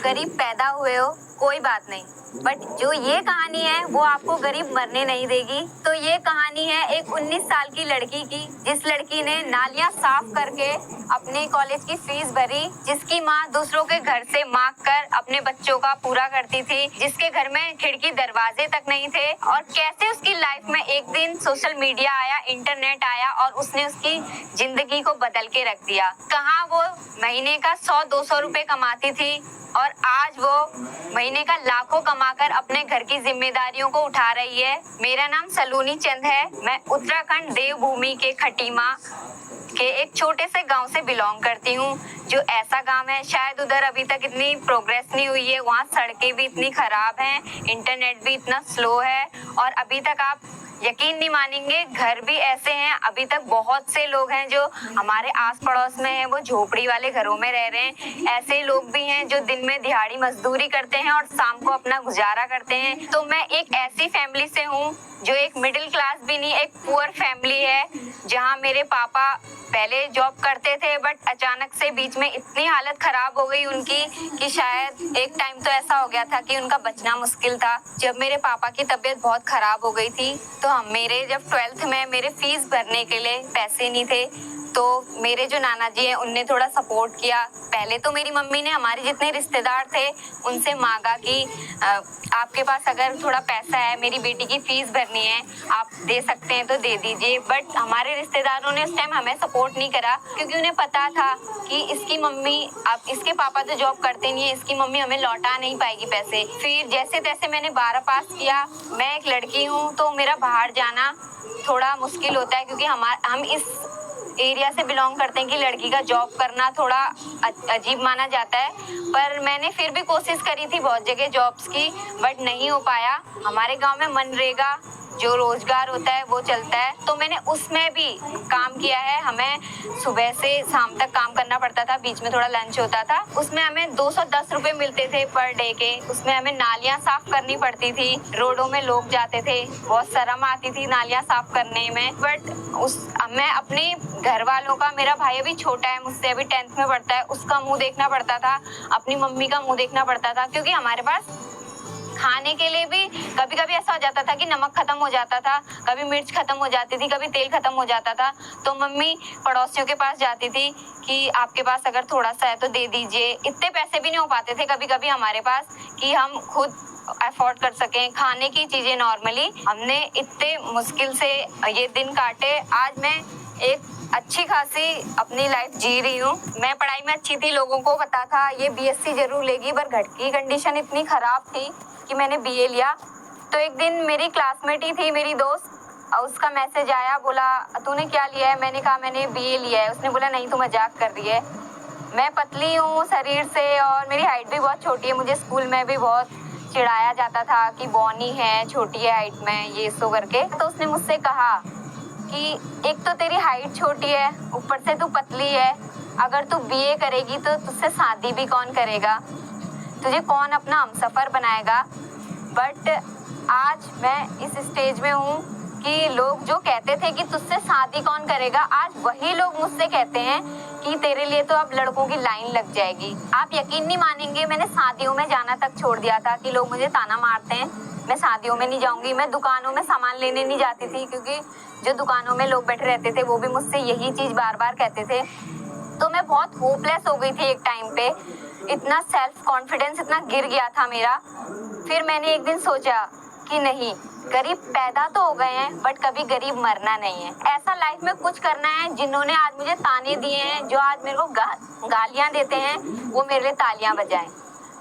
गरीब पैदा हुए हो कोई बात नहीं, बट जो ये कहानी है वो आपको गरीब मरने नहीं देगी। तो ये कहानी है एक 19 साल की लड़की की, जिस लड़की ने नालियां साफ करके अपने कॉलेज की फीस भरी, जिसकी माँ दूसरों के घर से मांग कर अपने बच्चों का पूरा करती थी, जिसके घर में खिड़की दरवाजे तक नहीं थे, और कैसे उसकी लाइफ में एक दिन सोशल मीडिया आया, इंटरनेट आया और उसने उसकी जिंदगी को बदल के रख दिया। कहाँ वो महीने का 100-200 रुपए कमाती थी और आज वो महीने का लाखों कमाकर अपने घर की जिम्मेदारियों को उठा रही है। मेरा नाम सलोनी चंद है। मैं उत्तराखंड देवभूमि के खटीमा के एक छोटे से गांव से बिलोंग करती हूँ, जो ऐसा गांव है शायद उधर अभी तक इतनी प्रोग्रेस नहीं हुई है। वहाँ सड़कें भी इतनी खराब हैं, इंटरनेट भी इतना स्लो है, और अभी तक आप यकीन नहीं मानेंगे, घर भी ऐसे हैं। अभी तक बहुत से लोग हैं जो हमारे आस पड़ोस में हैं, वो झोपड़ी वाले घरों में रह रहे हैं। ऐसे लोग भी हैं जो दिन में दिहाड़ी मजदूरी करते हैं और शाम को अपना गुजारा करते हैं। तो मैं एक ऐसी फैमिली से हूँ जो एक मिडिल क्लास भी नहीं, एक पुअर फैमिली है, जहाँ मेरे पापा पहले जॉब करते थे, बट अचानक से बीच में इतनी हालत खराब हो गई उनकी कि शायद एक टाइम तो ऐसा हो गया था कि उनका बचना मुश्किल था। जब मेरे पापा की तबीयत बहुत खराब हो गई थी तो मेरे जब 12th में मेरे फीस भरने के लिए पैसे नहीं थे, तो मेरे जो नाना जी हैं उनने थोड़ा सपोर्ट किया। पहले तो मेरी मम्मी ने हमारे जितने रिश्तेदार थे उनसे मांगा कि आपके पास अगर थोड़ा पैसा है, मेरी बेटी की फीस भरनी है, आप दे सकते हैं तो दे दीजिए। बट हमारे रिश्तेदारों ने उस टाइम हमें सपोर्ट नहीं करा, क्योंकि उन्हें पता था कि इसकी मम्मी, अब इसके पापा तो जॉब करते नहीं है, इसकी मम्मी हमें लौटा नहीं पाएगी पैसे। फिर जैसे तैसे मैंने 12 पास किया। मैं एक लड़की हूँ तो मेरा बाहर जाना थोड़ा मुश्किल होता है, क्योंकि हम इस एरिया से बिलोंग करते हैं कि लड़की का जॉब करना थोड़ा अजीब माना जाता है। पर मैंने फिर भी कोशिश करी थी बहुत जगह जॉब्स की, बट नहीं हो पाया। हमारे गांव में मनरेगा जो रोजगार होता है वो चलता है, तो मैंने उसमें भी काम किया है। हमें सुबह से शाम तक काम करना पड़ता था, बीच में थोड़ा लंच होता था। उसमें हमें 210 रुपए मिलते थे पर डे के। उसमें हमें नालियां साफ करनी पड़ती थी, रोडों में लोग जाते थे, बहुत शर्म आती थी नालियां साफ करने में। बट मैं अपने घर वालों का, मेरा भाई अभी छोटा है मुझसे, अभी 10th में पढ़ता है, उसका मुंह देखना पड़ता था, अपनी मम्मी का मुंह देखना पड़ता था, क्योंकि हमारे पास खाने के लिए भी कभी कभी ऐसा हो जाता था कि नमक खत्म हो जाता था, कभी मिर्च खत्म हो जाती थी, कभी तेल खत्म हो जाता था। तो मम्मी पड़ोसियों के पास जाती थी कि आपके पास अगर थोड़ा सा है तो दे दीजिए। इतने पैसे भी नहीं हो पाते थे कभी कभी हमारे पास कि हम खुद अफोर्ड कर सकें खाने की चीजें। नॉर्मली हमने इतने मुश्किल से ये दिन काटे। आज मैं एक अच्छी खासी अपनी लाइफ जी रही हूँ। मैं पढ़ाई में अच्छी थी, लोगों को पता था ये बीएससी जरूर लेगी, पर घर की कंडीशन इतनी खराब थी कि मैंने बीए लिया। तो एक दिन मेरी क्लासमेट ही थी, मेरी दोस्त, और उसका मैसेज आया, बोला तूने क्या लिया है? मैंने कहा मैंने बीए लिया है। उसने बोला नहीं, तू मजाक कर रही है। मैं पतली हूँ शरीर से और मेरी हाइट भी बहुत छोटी है। मुझे स्कूल में भी बहुत चिढ़ाया जाता था कि बौनी है, छोटी है हाइट में, ये सो करके। तो उसने मुझसे कहा कि एक तो तेरी हाइट छोटी है, ऊपर से तू पतली है, अगर तू बीए करेगी तो तुझसे शादी भी कौन करेगा, तुझे कौन अपना हमसफर बनाएगा। बट आज मैं इस स्टेज में हूँ कि लोग जो कहते थे कि तुझसे शादी कौन करेगा, आज वही लोग मुझसे कहते हैं कि तेरे लिए तो अब लड़कों की लाइन लग जाएगी। आप यकीन नहीं मानेंगे, मैंने शादियों में जाना तक छोड़ दिया था कि लोग मुझे ताना मारते हैं, मैं शादियों में नहीं जाऊंगी। मैं दुकानों में सामान लेने नहीं जाती थी, क्योंकि जो दुकानों में लोग बैठे रहते थे वो भी मुझसे यही चीज बार बार कहते थे। तो मैं बहुत होपलेस हो गई थी एक टाइम पे, इतना सेल्फ कॉन्फिडेंस इतना गिर गया था मेरा। फिर मैंने एक दिन सोचा कि नहीं, गरीब पैदा तो हो गए हैं बट कभी गरीब मरना नहीं है। ऐसा लाइफ में कुछ करना है। जिन्होंने आज मुझे ताने दिए हैं, जो आज मेरे को गालियां देते हैं, वो मेरे लिए तालियां बजाएं।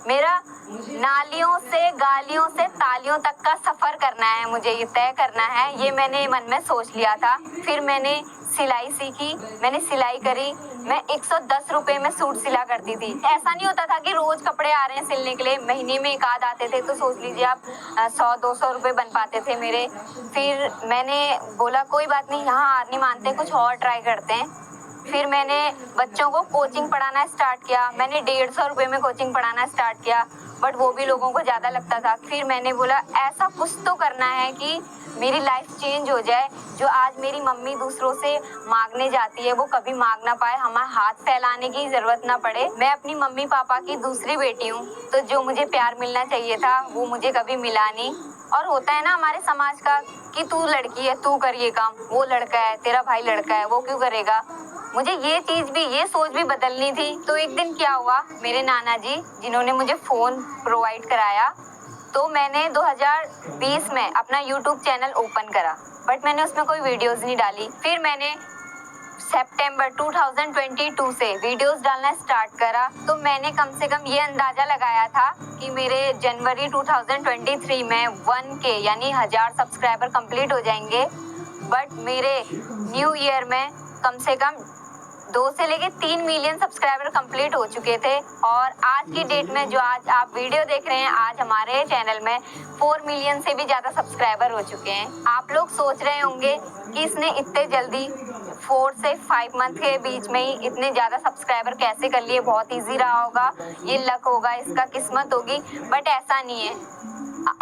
मेरा नालियों से, गालियों से, तालियों तक का सफर करना है, मुझे ये तय करना है, ये मैंने मन में सोच लिया था। फिर मैंने सिलाई सीखी, मैंने सिलाई करी। मैं 110 रुपए में सूट सिला करती थी। ऐसा नहीं होता था कि रोज कपड़े आ रहे हैं सिलने के लिए, महीने में एक आध आते थे, तो सोच लीजिए आप 100-200 रुपए बन पाते थे मेरे। फिर मैंने बोला कोई बात नहीं, यहाँ हार नहीं मानते, कुछ और ट्राई करते हैं। फिर मैंने बच्चों को कोचिंग पढ़ाना स्टार्ट किया। मैंने 150 रुपए में कोचिंग पढ़ाना स्टार्ट किया। बट वो भी लोगों को ज़्यादा लगता था। फिर मैंने बोला ऐसा कुछ तो करना है कि मेरी लाइफ चेंज हो जाए। जो आज मेरी मम्मी दूसरों से मांगने जाती है वो कभी मांग ना पाए, हमें हाथ फैलाने की ज़रूरत ना पड़े। मैं अपनी मम्मी पापा की दूसरी बेटी हूँ, तो जो मुझे प्यार मिलना चाहिए था वो मुझे कभी मिला नहीं। और होता है ना हमारे समाज का कि तू लड़की है, तू कर ये काम, वो लड़का है, तेरा भाई लड़का है, वो क्यों करेगा। मुझे ये सोच भी बदलनी थी। तो एक दिन क्या हुआ, मेरे नाना जी जिन्होंने मुझे फ़ोन प्रोवाइड कराया, तो मैंने 2020 में अपना यूट्यूब चैनल ओपन करा, बट मैंने उसमें कोई वीडियोस नहीं डाली। फिर मैंने सितंबर 2022 से वीडियोस डालना स्टार्ट करा। तो मैंने कम से कम ये अंदाज़ा लगाया था कि मेरे जनवरी 2023 में 1K यानी 1000 सब्सक्राइबर कंप्लीट हो जाएंगे। बट मेरे न्यू ईयर में कम से कम 2 से लेके 3 मिलियन सब्सक्राइबर कंप्लीट हो चुके थे। और आज की डेट में जो आज आप वीडियो देख रहे हैं, आज हमारे चैनल में 4 मिलियन से भी ज़्यादा सब्सक्राइबर हो चुके हैं। आप लोग सोच रहे होंगे कि इसने इतने जल्दी 4 से 5 मंथ के बीच में ही इतने ज़्यादा सब्सक्राइबर कैसे कर लिए, बहुत ईजी रहा होगा, ये लक होगा, इसका किस्मत होगी। बट ऐसा नहीं है,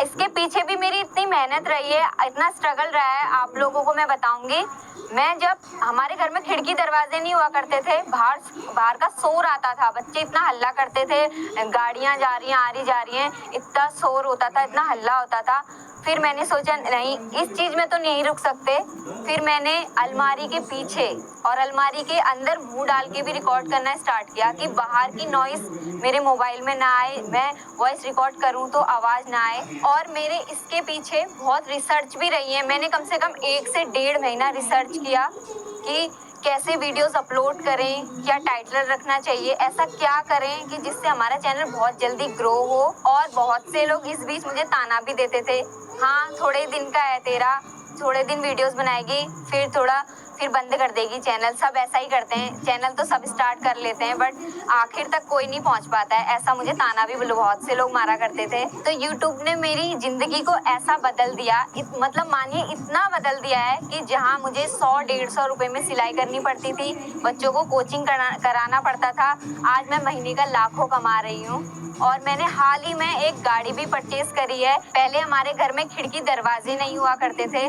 इसके पीछे भी मेरी इतनी मेहनत रही है, इतना स्ट्रगल रहा है, आप लोगों को मैं बताऊंगी। मैं जब हमारे घर में खिड़की दरवाजे नहीं हुआ करते थे, बाहर का शोर आता था, बच्चे इतना हल्ला करते थे, गाड़ियां जा रही हैं, आ रही जा रही हैं, इतना शोर होता था, इतना हल्ला होता था। फिर मैंने सोचा नहीं, इस चीज़ में तो नहीं रुक सकते। फिर मैंने अलमारी के पीछे और अलमारी के अंदर मुंह डाल के भी रिकॉर्ड करना स्टार्ट किया कि बाहर की नॉइस मेरे मोबाइल में ना आए, मैं वॉइस रिकॉर्ड करूं तो आवाज़ ना आए। और मेरे इसके पीछे बहुत रिसर्च भी रही है। मैंने कम से कम 1 से 1.5 महीना रिसर्च किया कि कैसे वीडियोस अपलोड करें, क्या टाइटल रखना चाहिए, ऐसा क्या करें कि जिससे हमारा चैनल बहुत जल्दी ग्रो हो। और बहुत से लोग इस बीच मुझे ताना भी देते थे, हाँ थोड़े दिन का है तेरा, थोड़े दिन वीडियोस बनाएगी फिर बंद कर देगी चैनल। सब ऐसा ही करते हैं, चैनल तो सब स्टार्ट कर लेते हैं बट आखिर तक कोई नहीं पहुंच पाता है, ऐसा मुझे ताना भी बहुत से लोग मारा करते थे। तो यूट्यूब ने मेरी जिंदगी को ऐसा बदल दिया, मतलब मानिए इतना बदल दिया है कि जहां मुझे 100-150 रुपए में सिलाई करनी पड़ती थी, बच्चों को कोचिंग कराना पड़ता था, आज मैं महीने का लाखों कमा रही हूँ। और मैंने हाल ही में एक गाड़ी भी परचेज करी है। पहले हमारे घर में खिड़की दरवाजे नहीं हुआ करते थे,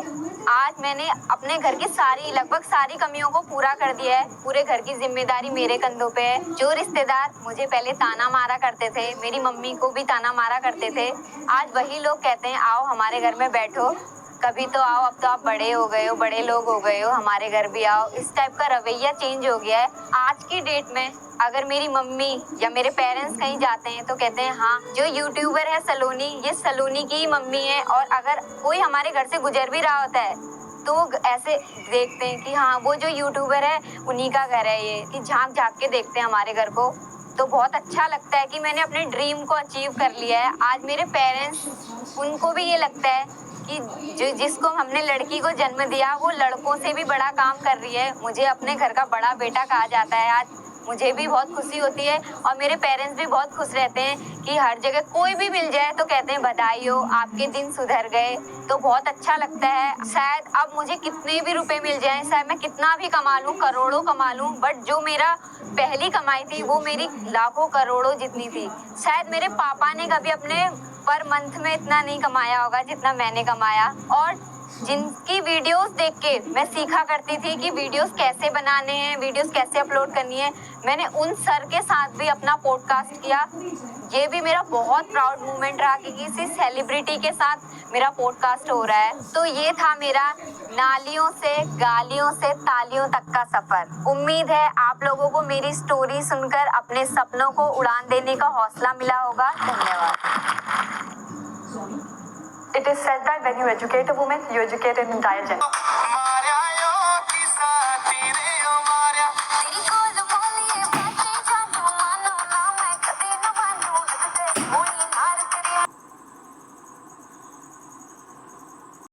आज मैंने अपने घर की लगभग सारी कमियों को पूरा कर दिया है। पूरे घर की जिम्मेदारी मेरे कंधों पे है। जो रिश्तेदार मुझे पहले ताना मारा करते थे, मेरी मम्मी को भी ताना मारा करते थे, आज वही लोग कहते हैं आओ हमारे घर में बैठो, कभी तो आओ, अब तो आप बड़े हो गए हो, बड़े लोग हो गए हो, हमारे घर भी आओ। इस टाइप का रवैया चेंज हो गया है। आज की डेट में अगर मेरी मम्मी या मेरे पेरेंट्स कहीं जाते हैं तो कहते हैं हाँ जो यूट्यूबर है सलोनी, ये सलोनी की मम्मी है। और अगर कोई हमारे घर से गुजर भी रहा होता है तो ऐसे देखते हैं कि हाँ वो जो यूट्यूबर है उन्हीं का घर है ये, कि झांक झांक के देखते हैं हमारे घर को। तो बहुत अच्छा लगता है कि मैंने अपने ड्रीम को अचीव कर लिया है। आज मेरे पेरेंट्स, उनको भी ये लगता है कि जिसको हमने लड़की को जन्म दिया वो लड़कों से भी बड़ा काम कर रही है। मुझे अपने घर का बड़ा बेटा कहा जाता है, आज मुझे भी बहुत खुशी होती है। और मेरे पेरेंट्स भी बहुत खुश रहते हैं कि हर जगह कोई भी मिल जाए तो कहते हैं बधाई हो, आपके दिन सुधर गए। तो बहुत अच्छा लगता है। शायद अब मुझे कितने भी रुपए मिल जाएं, शायद मैं कितना भी कमा लूं, करोड़ों कमा लूं, बट जो मेरा पहली कमाई थी वो मेरी लाखों करोड़ों जितनी थी। शायद मेरे पापा ने कभी अपने पर मंथ में इतना नहीं कमाया होगा जितना मैंने कमाया। और जिनकी वीडियोस देख के मैं सीखा करती थी कि वीडियोस कैसे बनाने हैं, वीडियोस कैसे अपलोड करनी है, मैंने उन सर के साथ भी अपना पॉडकास्ट किया। ये भी मेरा बहुत प्राउड मोमेंट रहा कि किसी सेलिब्रिटी के साथ मेरा पॉडकास्ट हो रहा है। तो ये था मेरा नालियों से गालियों से तालियों तक का सफर। उम्मीद है आप लोगों को मेरी स्टोरी सुनकर अपने सपनों को उड़ान देने का हौसला मिला होगा। धन्यवाद। It is said that when you educate a woman, you educate an entire generation.